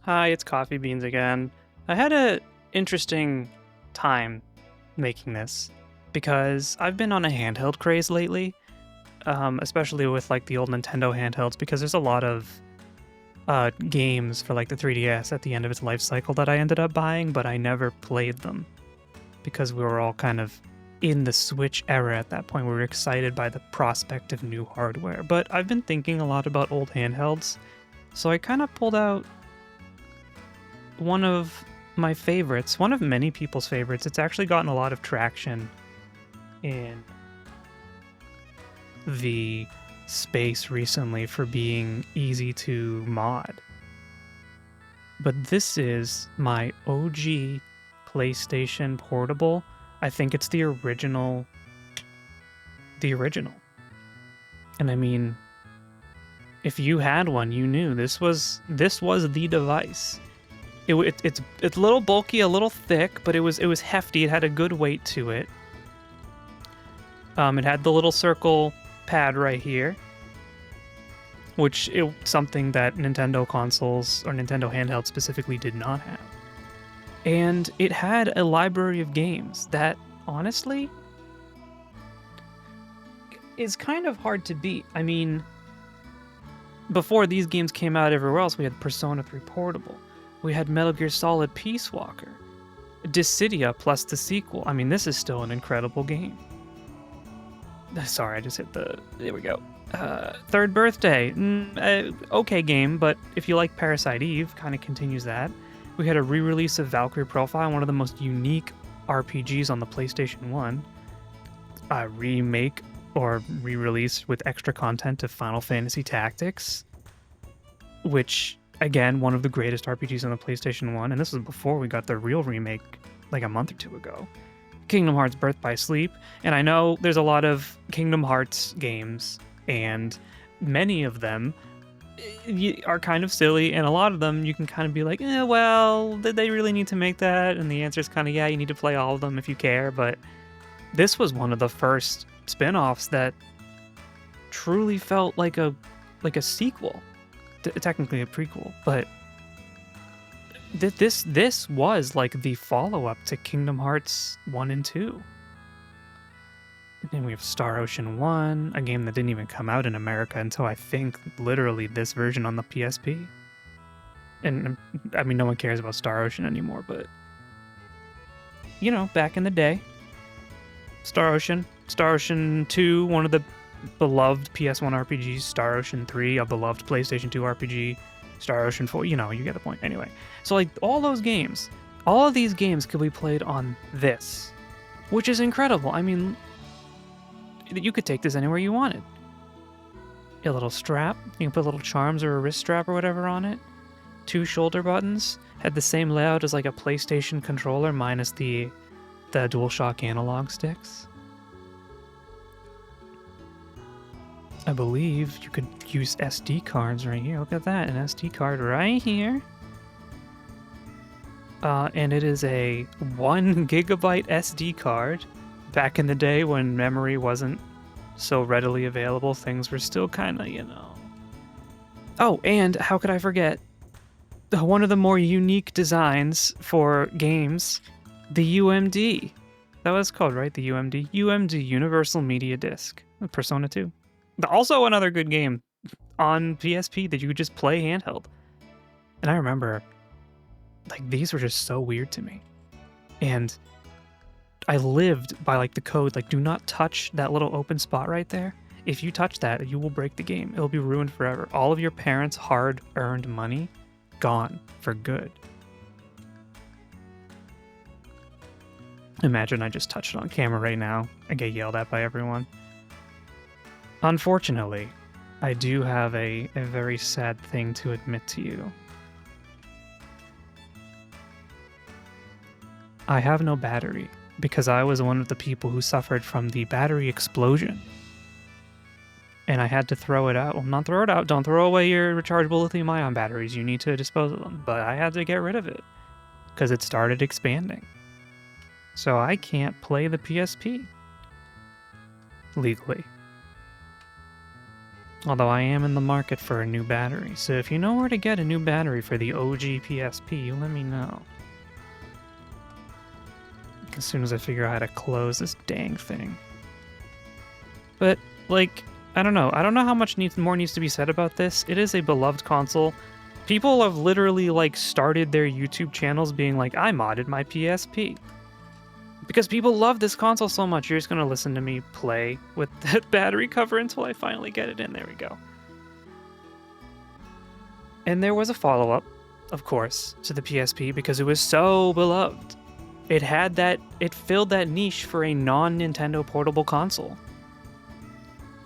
Hi, it's Coffee Beans again. I had a interesting time making this because I've been on a handheld craze lately, especially with like the old Nintendo handhelds because there's a lot of games for like the 3DS at the end of its life cycle that I ended up buying, but I never played them because we were all kind of in the Switch era at that point. We were excited by the prospect of new hardware, but I've been thinking a lot about old handhelds, so I kind of pulled out one of my favorites, one of many people's favorites. It's actually gotten a lot of traction in the space recently for being easy to mod. But this is my OG PlayStation Portable. I think it's the original. The original. And I mean, if you had one, you knew this was the device. It's a little bulky, a little thick, but it was hefty. It had a good weight to it. It had the little circle pad right here, which is something that Nintendo consoles or Nintendo handheld specifically did not have. And it had a library of games that, honestly, is kind of hard to beat. I mean, before these games came out everywhere else, we had Persona 3 Portable. We had Metal Gear Solid Peace Walker, Dissidia plus the sequel. I mean, this is still an incredible game. Sorry, I just hit the... There we go. Third Birthday. Okay game, but if you like Parasite Eve, kind of continues that. We had a re-release of Valkyrie Profile, one of the most unique RPGs on the PlayStation 1. A remake or re-release with extra content of Final Fantasy Tactics, which... Again, one of the greatest RPGs on the PlayStation 1, and this was before we got the real remake like a month or two ago. Kingdom Hearts Birth by Sleep, and I know there's a lot of Kingdom Hearts games, and many of them are kind of silly, and a lot of them you can kind of be like, well, did they really need to make that? And the answer is kind of, yeah, you need to play all of them if you care, but this was one of the first spin-offs that truly felt like a sequel. Technically a prequel, but this was like the follow-up to Kingdom Hearts 1 and 2. And then we have Star Ocean 1, a game that didn't even come out in America until I think literally this version on the PSP. And I mean, no one cares about Star Ocean anymore, but you know, back in the day, Star Ocean 2, one of the beloved PS1 RPGs, Star Ocean 3, a beloved PlayStation 2 RPG, Star Ocean 4, you know, you get the point. Anyway, so like all of these games could be played on this, which is incredible. I mean, you could take this anywhere you wanted. A little strap, you can put little charms or a wrist strap or whatever on it. 2 shoulder buttons, had the same layout as like a PlayStation controller minus the DualShock analog sticks. I believe you could use SD cards right here. Look at that, an SD card right here. And it is a 1 gigabyte SD card. Back in the day when memory wasn't so readily available, things were still kind of, you know. Oh, and how could I forget? One of the more unique designs for games, the UMD. That was called, right? The UMD? UMD, Universal Media Disc. Persona 2. Also another good game on PSP that you could just play handheld. And I remember, like, these were just so weird to me. And I lived by, like, the code, like, do not touch that little open spot right there. If you touch that, you will break the game. It'll be ruined forever. All of your parents' hard-earned money, gone for good. Imagine I just touched it on camera right now. I get yelled at by everyone. Unfortunately, I do have a very sad thing to admit to you. I have no battery because I was one of the people who suffered from the battery explosion. And I had to throw it out. Well, not throw it out. Don't throw away your rechargeable lithium-ion batteries. You need to dispose of them. But I had to get rid of it because it started expanding. So I can't play the PSP legally. Although I am in the market for a new battery, so if you know where to get a new battery for the OG PSP, you let me know. As soon as I figure out how to close this dang thing. But, like, I don't know. I don't know how much more needs to be said about this. It is a beloved console. People have literally, like, started their YouTube channels being like, I modded my PSP. Because people love this console so much, you're just going to listen to me play with that battery cover until I finally get it in. There we go. And there was a follow-up, of course, to the PSP because it was so beloved. It filled that niche for a non-Nintendo portable console.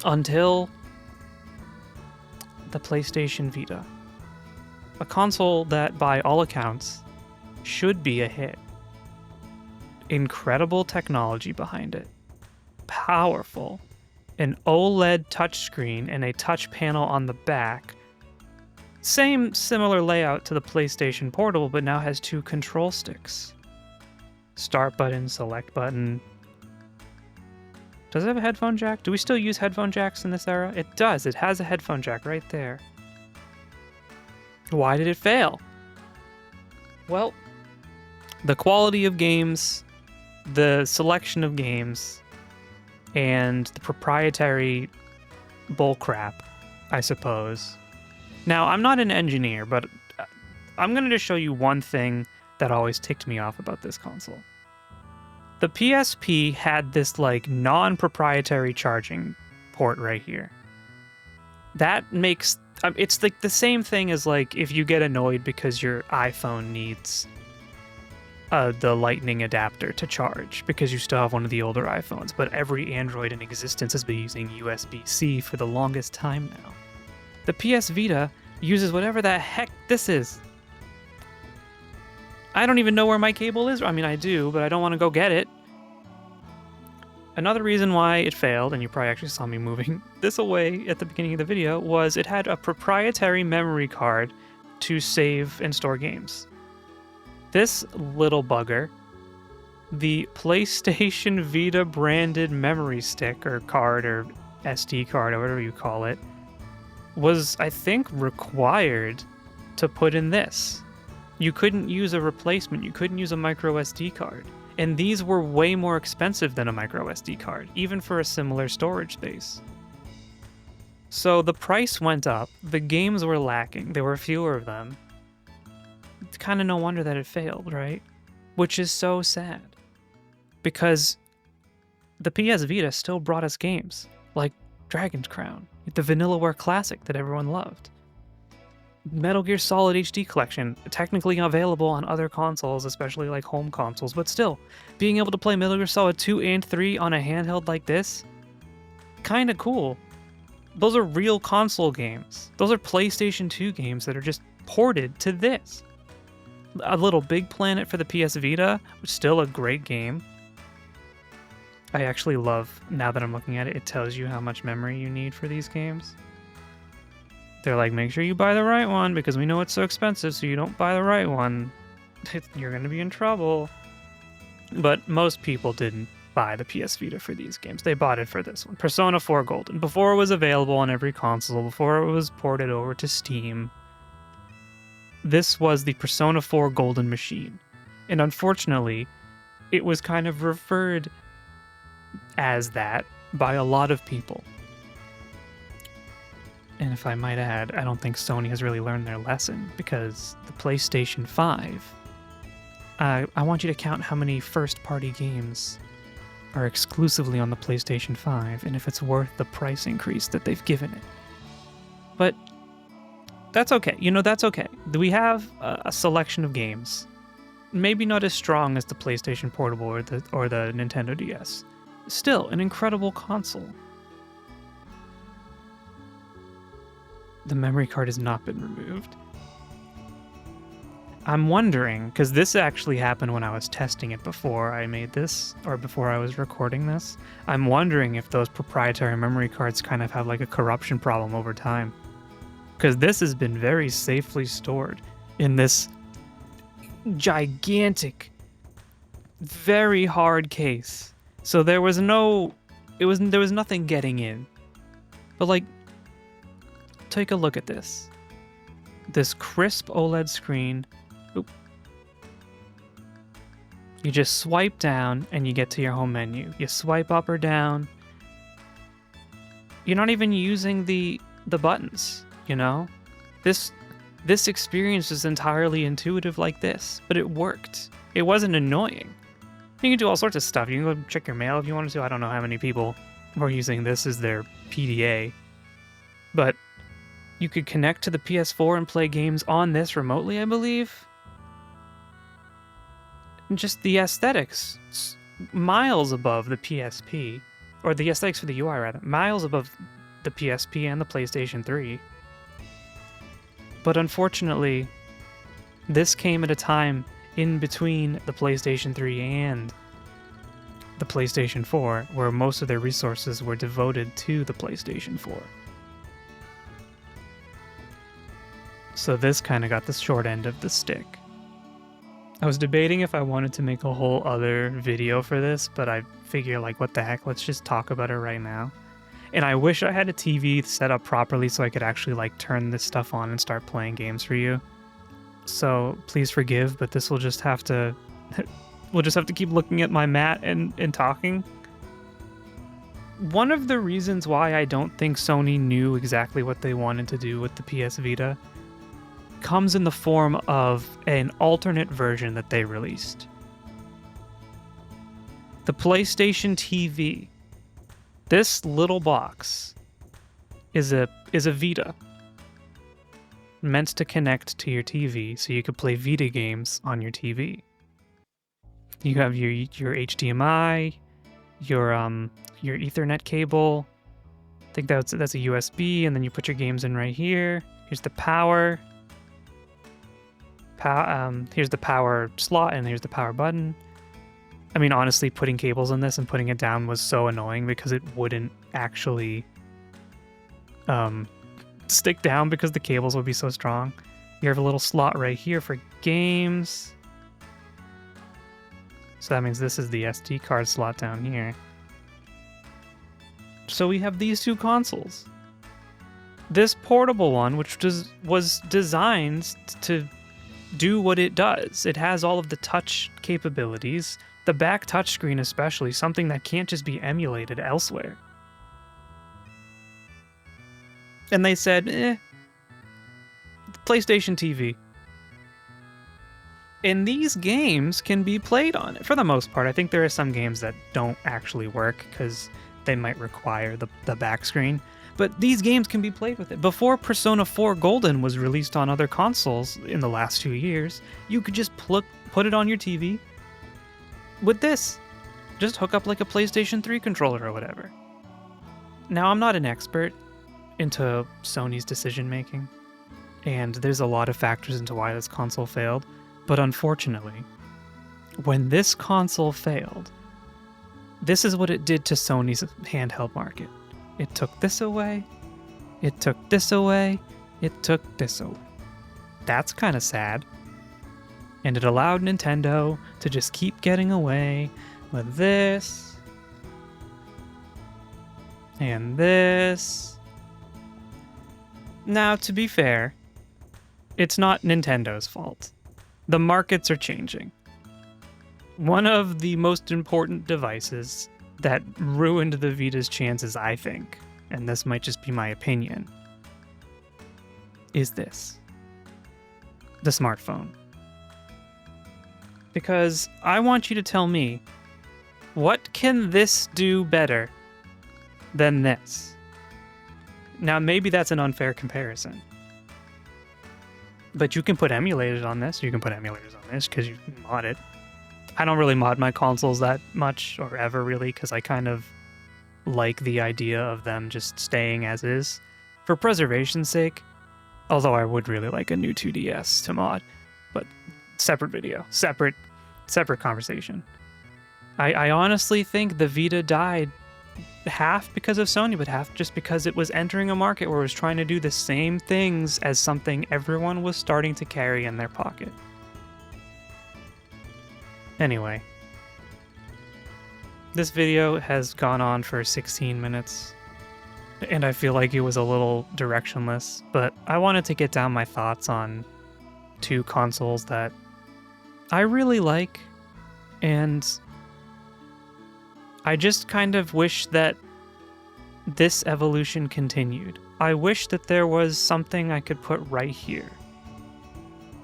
Until the PlayStation Vita. A console that, by all accounts, should be a hit. Incredible technology behind it. Powerful. An OLED touchscreen and a touch panel on the back. Similar layout to the PlayStation Portable, but now has 2 control sticks. Start button, select button. Does it have a headphone jack? Do we still use headphone jacks in this era? It does. It has a headphone jack right there. Why did it fail? Well, the quality of games, the selection of games, and the proprietary bullcrap, I suppose. Now, I'm not an engineer, but I'm going to just show you one thing that always ticked me off about this console. The PSP had this, like, non-proprietary charging port right here. That makes... it's like the same thing as, like, if you get annoyed because your iPhone needs the lightning adapter to charge because you still have one of the older iPhones, but every Android in existence has been using USB-C for the longest time now. The PS Vita uses whatever the heck this is. I don't even know where my cable is. I mean, I do, but I don't want to go get it. Another reason why it failed, and you probably actually saw me moving this away at the beginning of the video, was it had a proprietary memory card to save and store games. This little bugger, the PlayStation Vita branded memory stick or card or SD card or whatever you call it, was, I think, required to put in this. You couldn't use a replacement. You couldn't use a micro SD card. And these were way more expensive than a micro SD card, even for a similar storage space. So the price went up, the games were lacking, there were fewer of them. It's kind of no wonder that it failed, right? Which is so sad. Because the PS Vita still brought us games, like Dragon's Crown, the Vanillaware Classic that everyone loved. Metal Gear Solid HD Collection, technically available on other consoles, especially like home consoles, but still, being able to play Metal Gear Solid 2 and 3 on a handheld like this, kinda cool. Those are real console games. Those are PlayStation 2 games that are just ported to this. A Little Big Planet for the PS Vita, which is still a great game. I actually love, now that I'm looking at it, it tells you how much memory you need for these games. They're like, make sure you buy the right one because we know it's so expensive, so you don't buy the right one. You're going to be in trouble. But most people didn't buy the PS Vita for these games. They bought it for this one. Persona 4 Golden. Before it was available on every console, before it was ported over to Steam, this was the Persona 4 Golden machine. And unfortunately, it was kind of referred as that by a lot of people. And if I might add, I don't think Sony has really learned their lesson, because the PlayStation 5, I want you to count how many first-party games are exclusively on the PlayStation 5, and if it's worth the price increase that they've given it. But that's okay. You know, that's okay. We have a selection of games. Maybe not as strong as the PlayStation Portable or the Nintendo DS. Still, an incredible console. The memory card has not been removed. I'm wondering, because this actually happened when I was testing it before I made this, or before I was recording this. I'm wondering if those proprietary memory cards kind of have like a corruption problem over time. Because this has been very safely stored in this gigantic, very hard case. So there was nothing getting in. But like, take a look at this. This crisp OLED screen. Oop. You just swipe down and you get to your home menu. You swipe up or down. You're not even using the buttons, you know? This experience is entirely intuitive like this, but it worked. It wasn't annoying. You can do all sorts of stuff. You can go check your mail if you wanted to. I don't know how many people were using this as their PDA. But you could connect to the PS4 and play games on this remotely, I believe. And just the aesthetics, miles above the PSP. Or the aesthetics for the UI, rather. Miles above the PSP and the PlayStation 3. But unfortunately, this came at a time in between the PlayStation 3 and the PlayStation 4, where most of their resources were devoted to the PlayStation 4. So this kind of got the short end of the stick. I was debating if I wanted to make a whole other video for this, but I figure, like, what the heck, let's just talk about it right now. And I wish I had a TV set up properly so I could actually, like, turn this stuff on and start playing games for you. So please forgive, but this will just have to... we'll just have to keep looking at my mat and talking. One of the reasons why I don't think Sony knew exactly what they wanted to do with the PS Vita comes in the form of an alternate version that they released. The PlayStation TV. This little box is a Vita meant to connect to your TV so you could play Vita games on your TV. You have your HDMI, your Ethernet cable. I think that's a USB, and then you put your games in right here. Here's the power. Here's the power slot, and here's the power button. I mean, honestly, putting cables in this and putting it down was so annoying because it wouldn't actually stick down because the cables would be so strong. You have a little slot right here for games. So that means this is the SD card slot down here. So we have these two consoles. This portable one, which was designed to do what it does. It has all of the touch capabilities, the back touchscreen especially, something that can't just be emulated elsewhere. And they said, PlayStation TV. And these games can be played on it, for the most part. I think there are some games that don't actually work because they might require the back screen. But these games can be played with it. Before Persona 4 Golden was released on other consoles in the last 2 years, you could just put it on your TV with this. Just hook up like a PlayStation 3 controller or whatever. Now, I'm not an expert into Sony's decision making, and there's a lot of factors into why this console failed, but unfortunately, when this console failed, this is what it did to Sony's handheld market. It took this away, it took this away, it took this away. That's kind of sad. And it allowed Nintendo to just keep getting away with this, and this. Now, to be fair, it's not Nintendo's fault. The markets are changing. One of the most important devices that ruined the Vita's chances, I think, and this might just be my opinion, is this. The smartphone. Because I want you to tell me, what can this do better than this? Now, maybe that's an unfair comparison. But you can put emulators on this. You can put emulators on this because you can mod it. I don't really mod my consoles that much, or ever really, because I kind of like the idea of them just staying as is. For preservation's sake, although I would really like a new 2DS to mod, but separate video, separate conversation. I honestly think the Vita died half because of Sony, but half just because it was entering a market where it was trying to do the same things as something everyone was starting to carry in their pocket. Anyway, this video has gone on for 16 minutes. and I feel like it was a little directionless, but I wanted to get down my thoughts on two consoles that I really like, and I just kind of wish that this evolution continued. I wish that there was something I could put right here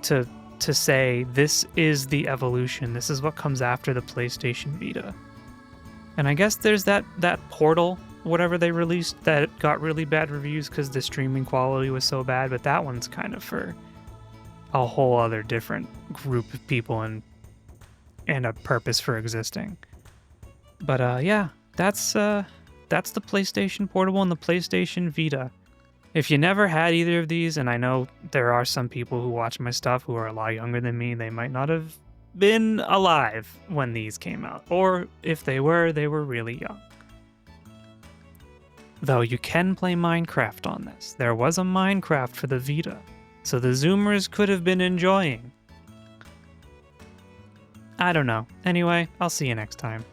to say this is the evolution. This is what comes after the PlayStation Vita. And I guess there's that Portal, whatever they released, that got really bad reviews because the streaming quality was so bad, but that one's kind of for a whole other different group of people and a purpose for existing. But yeah, that's the PlayStation Portable and the PlayStation Vita. If you never had either of these, and I know there are some people who watch my stuff who are a lot younger than me, they might not have been alive when these came out. Or if they were really young. Though you can play Minecraft on this. There was a Minecraft for the Vita, so the Zoomers could have been enjoying. I don't know. Anyway, I'll see you next time.